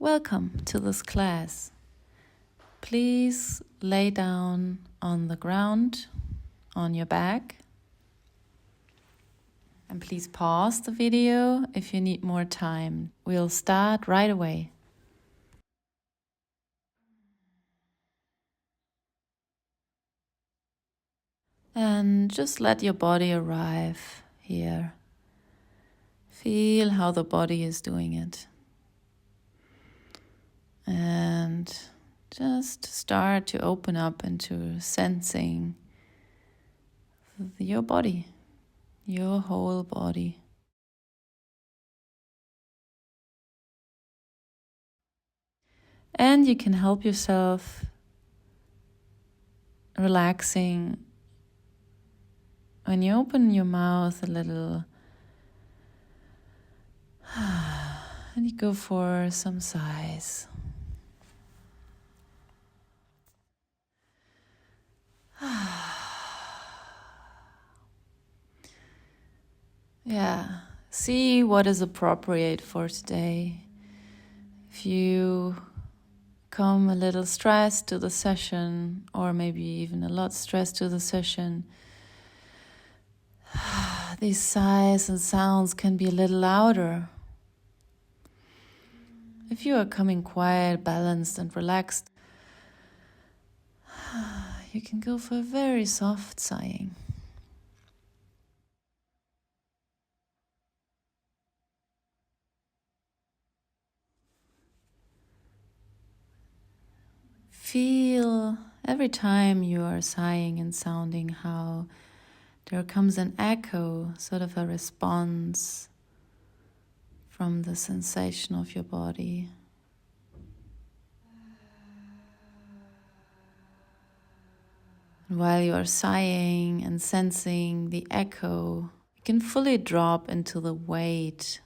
Welcome to this class. Please lay down on the ground, on your back. And please pause the video if you need more time. We'll start right away. And just let your body arrive here. Feel how the body is doing it. And just start to open up into sensing your body, your whole body. And you can help yourself relaxing when you open your mouth a little and you go for some sighs. Yeah, see what is appropriate for today. If you come a little stressed to the session, or maybe even a lot stressed to the session, these sighs and sounds can be a little louder. If you are coming quiet, balanced and relaxed, you can go for a very soft sighing. Feel every time you are sighing and sounding how there comes an echo, sort of a response from the sensation of your body. And while you are sighing and sensing the echo, you can fully drop into the weight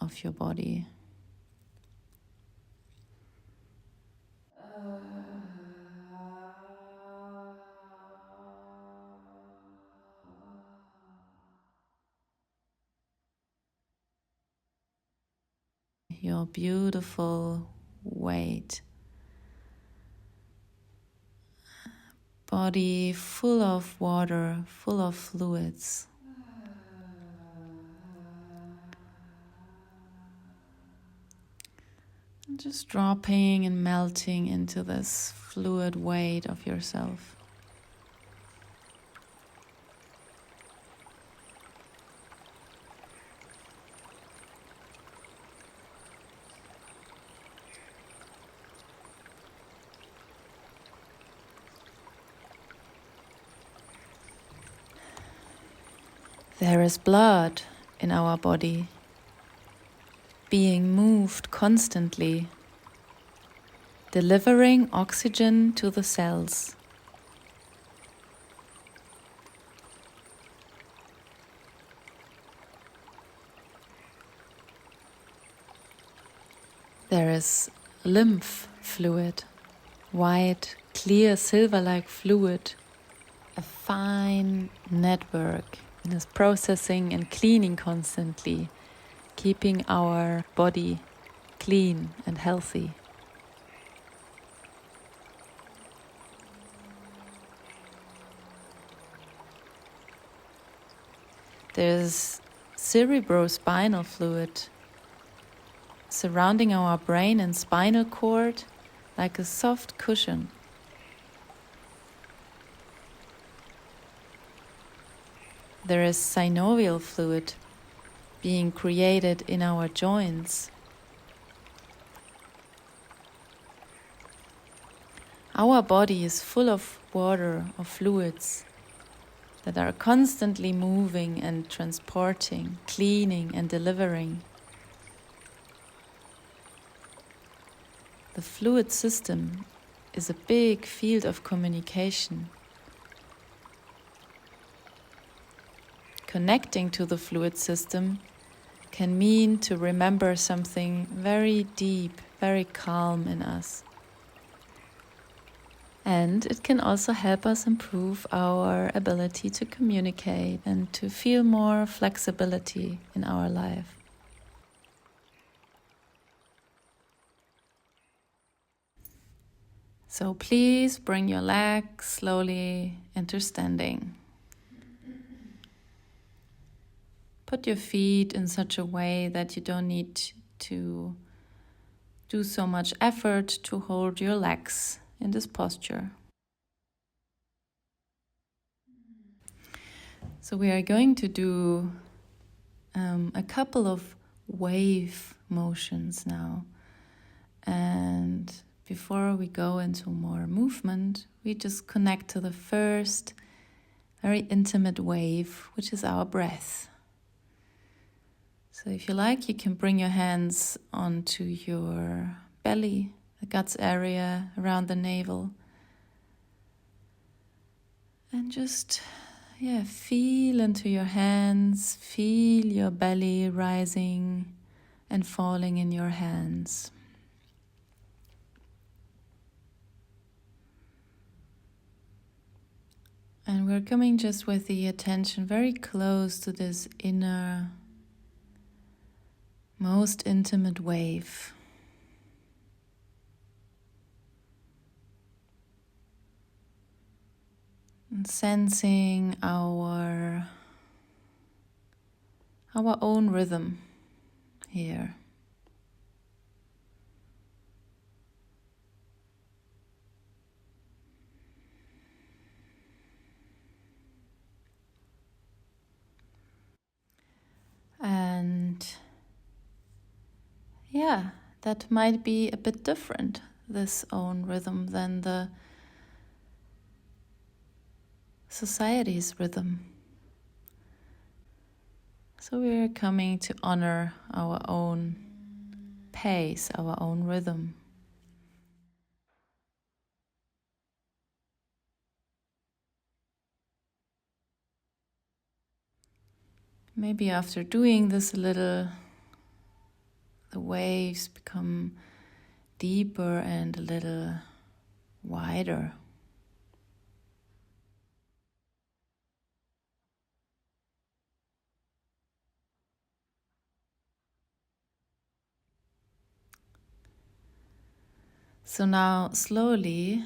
of your body. Your beautiful weight. Body full of water, full of fluids. And just dropping and melting into this fluid weight of yourself. There is blood in our body, being moved constantly, delivering oxygen to the cells. There is lymph fluid, white, clear, silver-like fluid, a fine network. And is processing and cleaning constantly, keeping our body clean and healthy. There's cerebrospinal fluid surrounding our brain and spinal cord like a soft cushion. There is synovial fluid being created in our joints. Our body is full of water, of fluids that are constantly moving and transporting, cleaning and delivering. The fluid system is a big field of communication. Connecting to the fluid system can mean to remember something very deep, very calm in us. And it can also help us improve our ability to communicate and to feel more flexibility in our life. So please bring your legs slowly into standing. Put your feet in such a way that you don't need to do so much effort to hold your legs in this posture. So we are going to do a couple of wave motions now. And before we go into more movement, we just connect to the first very intimate wave, which is our breath. So if you like, you can bring your hands onto your belly, the guts area around the navel. And just, feel into your hands, feel your belly rising and falling in your hands. And we're coming just with the attention very close to this inner, most intimate wave. And sensing our own rhythm here. And that might be a bit different, this own rhythm, than the society's rhythm. So we're coming to honor our own pace, our own rhythm. Maybe after doing this a little, the waves become deeper and a little wider. So now slowly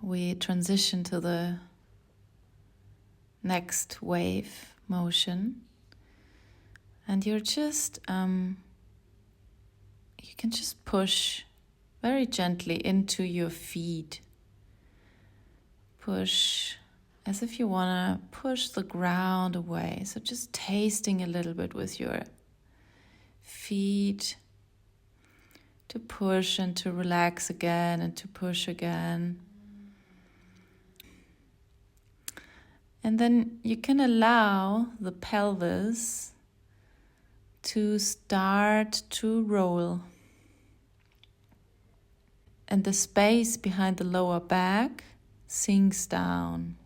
we transition to the next wave motion, and you're just you can just push very gently into your feet. Push as if you want to push the ground away. So just tasting a little bit with your feet to push and to relax again and to push again. And then you can allow the pelvis to start to roll. And the space behind the lower back sinks down.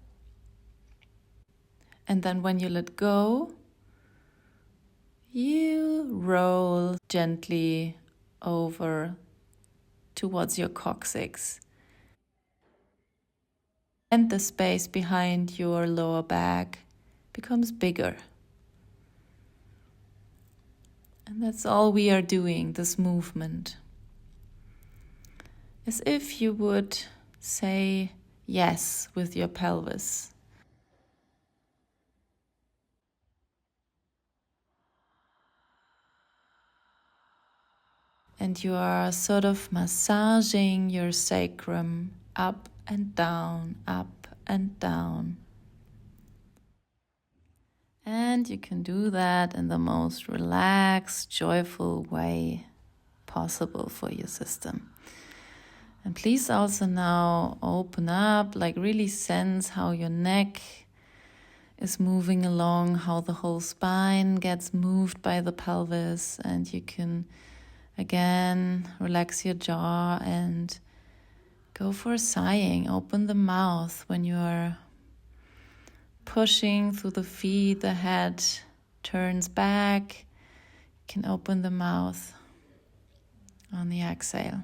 And then when you let go, you roll gently over towards your coccyx. And the space behind your lower back becomes bigger. And that's all we are doing, this movement. As if you would say yes with your pelvis. And you are sort of massaging your sacrum up and down, up and down. And you can do that in the most relaxed, joyful way possible for your system. And please also now open up, like really sense how your neck is moving along, how the whole spine gets moved by the pelvis, and you can again relax your jaw and go for sighing. Open the mouth when you are pushing through the feet, the head turns back. You can open the mouth on the exhale.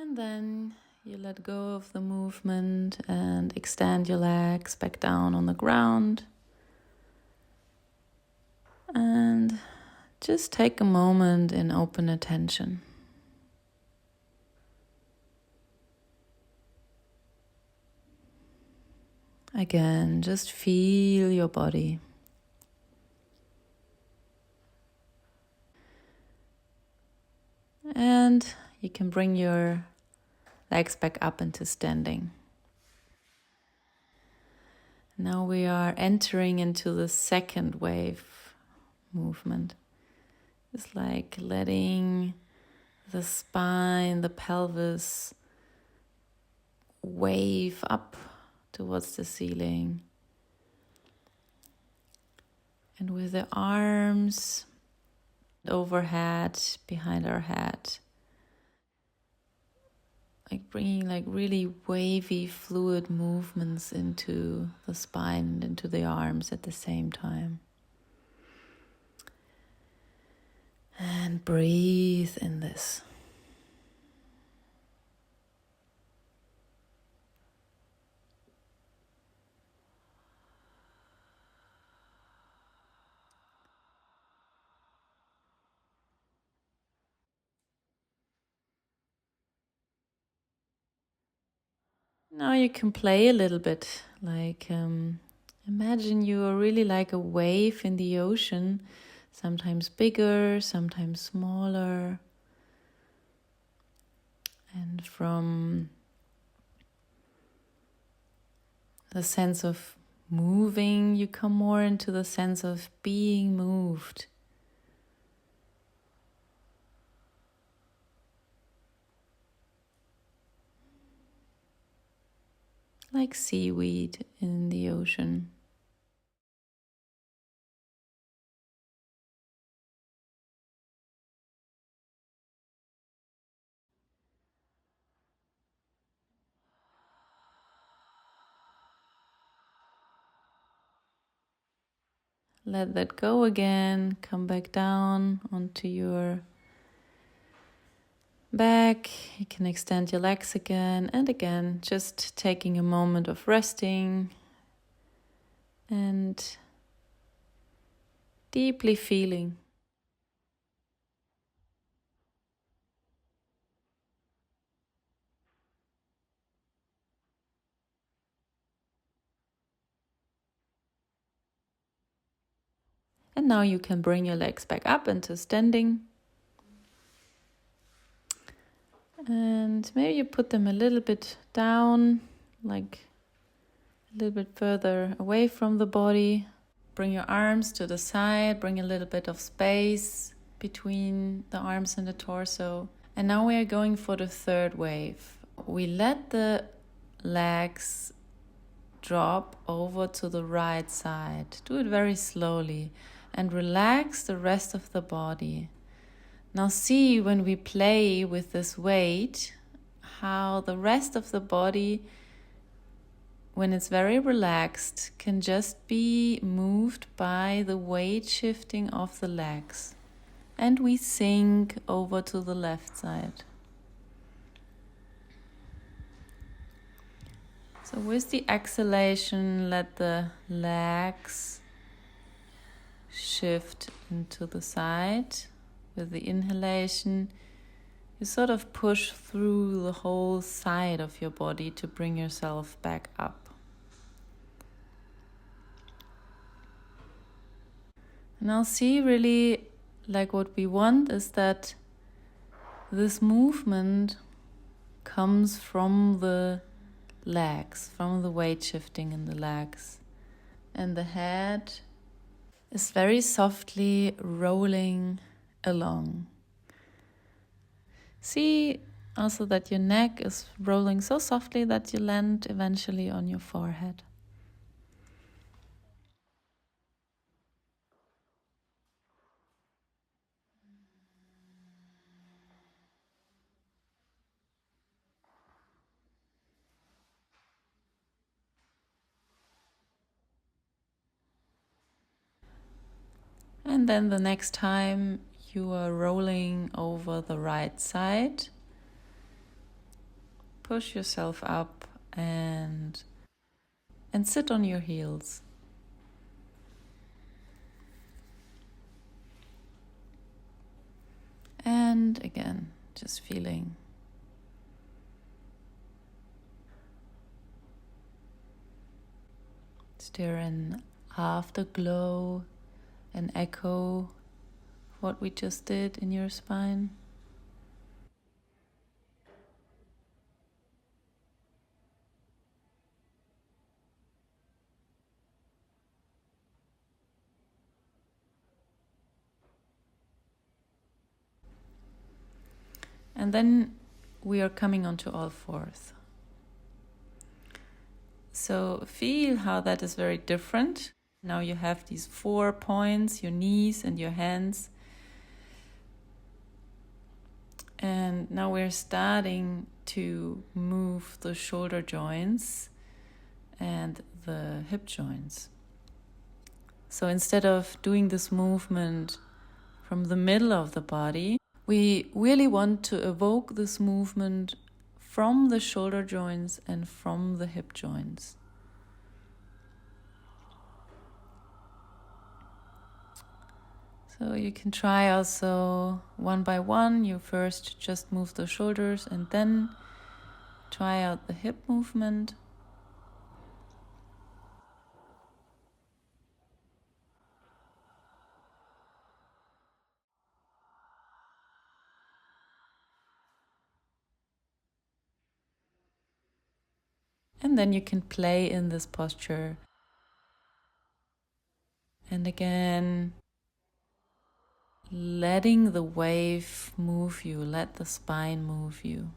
And then you let go of the movement and extend your legs back down on the ground. And just take a moment in open attention. Again, just feel your body. And you can bring your legs back up into standing. Now we are entering into the second wave movement. It's like letting the spine, the pelvis wave up towards the ceiling. And with the arms overhead, behind our head, like bringing like really wavy fluid movements into the spine and into the arms at the same time. And breathe in this. Now you can play a little bit, like imagine you are really like a wave in the ocean, sometimes bigger, sometimes smaller. And from the sense of moving, you come more into the sense of being moved. Like seaweed in the ocean. Let that go again. Come back down onto your back. You can extend your legs again and again, just taking a moment of resting and deeply feeling. And now you can bring your legs back up into standing. And maybe you put them a little bit down, like a little bit further away from the body. Bring your arms to the side, bring a little bit of space between the arms and the torso. And now we are going for the third wave. We let the legs drop over to the right side. Do it very slowly and relax the rest of the body. Now see, when we play with this weight, how the rest of the body, when it's very relaxed, can just be moved by the weight shifting of the legs. And we sink over to the left side. So with the exhalation, let the legs shift into the side. With the inhalation, you sort of push through the whole side of your body to bring yourself back up. Now see, really, like what we want is that this movement comes from the legs, from the weight shifting in the legs. And the head is very softly rolling along. See also that your neck is rolling so softly that you land eventually on your forehead. And then the next time you are rolling over the right side, push yourself up and sit on your heels. And again, just feeling is there an afterglow, an echo of what we just did in your spine? And then we are coming onto all fours. So feel how that is very different. Now you have these 4 points, your knees and your hands. And now we're starting to move the shoulder joints and the hip joints. So instead of doing this movement from the middle of the body, we really want to evoke this movement from the shoulder joints and from the hip joints. So you can try also one by one. You first just move the shoulders and then try out the hip movement. And then you can play in this posture. And again, letting the wave move you, let the spine move you.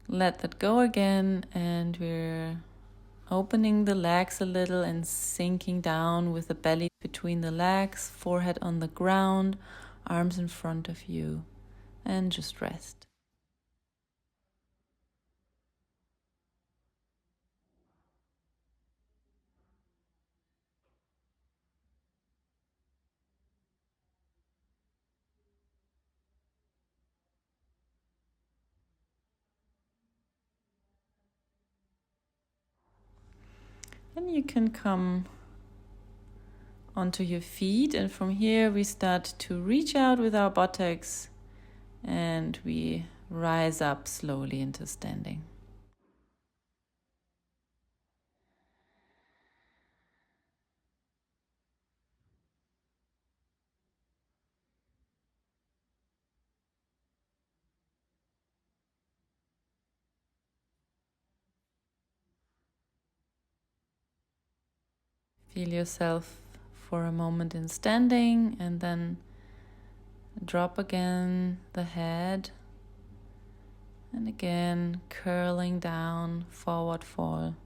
Let that go again, and we're opening the legs a little and sinking down with the belly between the legs, forehead on the ground, arms in front of you, and just rest. And you can come onto your feet, and from here we start to reach out with our buttocks and we rise up slowly into standing. Feel yourself for a moment in standing and then drop again the head. And again, curling down, forward fall.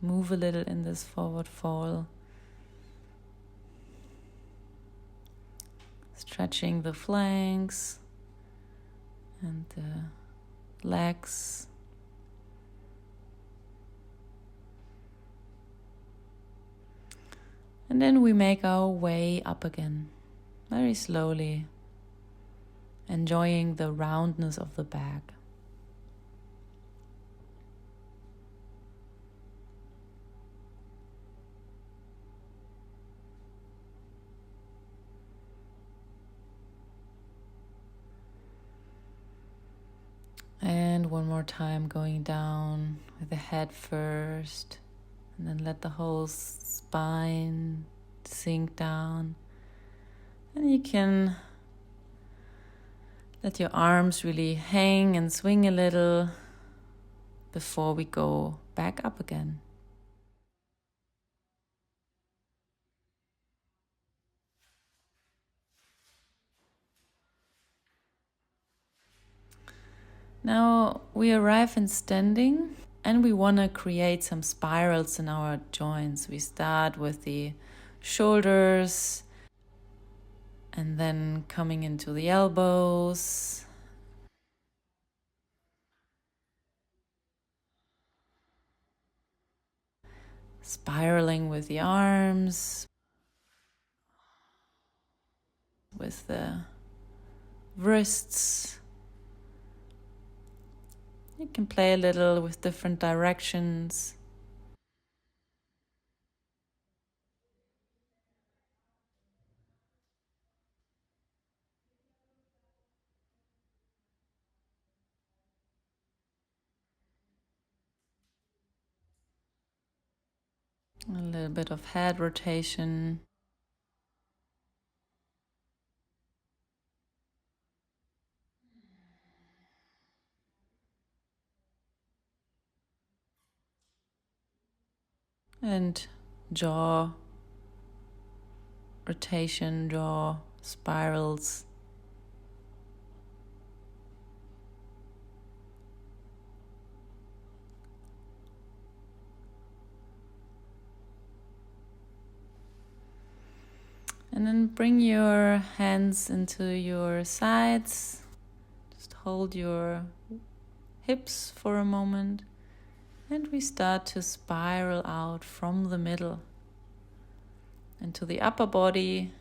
Move a little in this forward fall. Stretching the flanks and the legs. And then we make our way up again, very slowly, enjoying the roundness of the back. And one more time, going down with the head first, and then let the whole spine sink down. And you can let your arms really hang and swing a little before we go back up again. Now we arrive in standing, And we want to create some spirals in our joints. We start with the shoulders and then coming into the elbows. Spiraling with the arms, with the wrists. You can play a little with different directions. A little bit of head rotation. And jaw rotation, jaw spirals. And then bring your hands into your sides. Just hold your hips for a moment. And we start to spiral out from the middle into the upper body.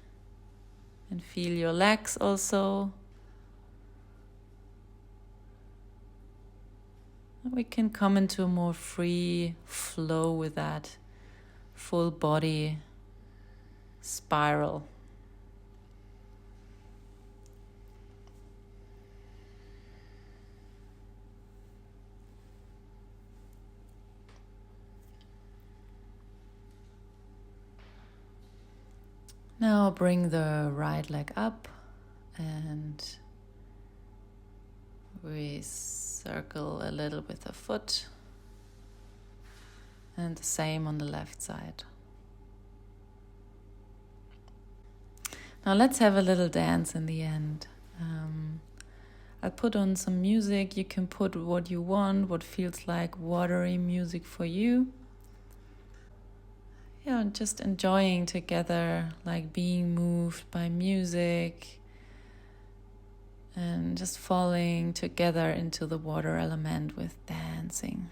And feel your legs also. We can come into a more free flow with that full body spiral. Now bring the right leg up and we circle a little with the foot, and the same on the left side. Now let's have a little dance in the end. I'll put on some music. You can put what you want, what feels like watery music for you. Yeah, just enjoying together, like being moved by music and just falling together into the water element with dancing.